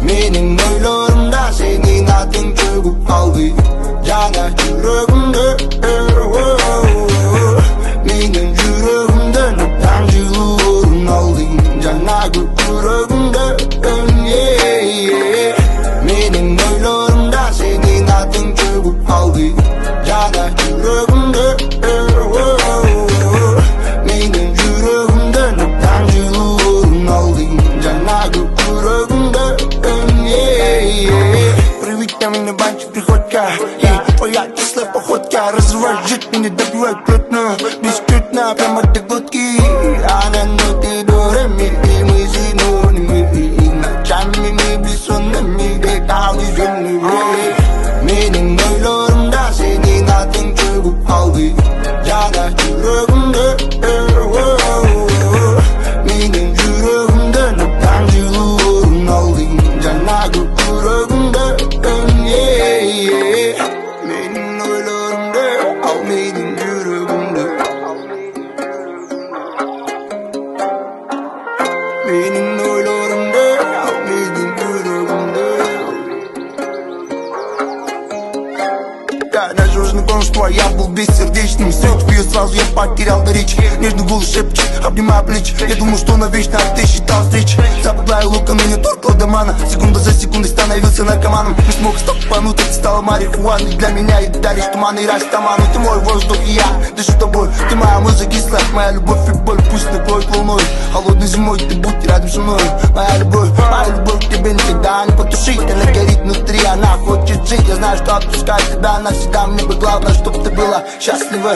Mening o'ylarimda sening ating cho'kib qoldi yana yuragimda. Mening yuragimda naqdji o'rin olding yana yuragimda. Mening o'ylarimda sening ating cho'kib qoldi yana yuragimda. Mening yuragimda naqdji o'rin olding yana yuragimda. Приведя меня банчик приходька, твоя кислая походка разрывает жить, меня добивает плотно, бескрутно, прямо до глотки. Она ноты дурами, и мы синонимы, и ночами мы бессонными, где-то движенными. Mening o'ylarimda sening ating cho'kib qoldi yana yuragimda. Mening yuragimda naqdji o'rin olding yana yuragimda. Mening o'ylarimda, mening yuragimda. Mening o'ylarimda, mening yuragimda. Когда же знакомство, я был бессердечным. Суть пью сразу, я потерял речь. Нежный голос шепчет, обнимая плечи. Я думал, что навечно, а ты считал встреч. Забываю лука, но не торкал домана. Секунда за секундой становился наркоманом. Не смог стопануть, это стало марихуаной. Для меня и даришь туман и растаману. Ты мой воздух и я дышу тобой. Ты моя музыка и сладкая, моя любовь и боль. Пусть накроет волной, холодной зимой ты будь рядом со мной. Моя любовь к тебе никогда не потушить. Она горит внутри, она хочет жить. Я знаю, что отпускать тебя навсегда. Мне бы главное, чтоб ты была счастлива.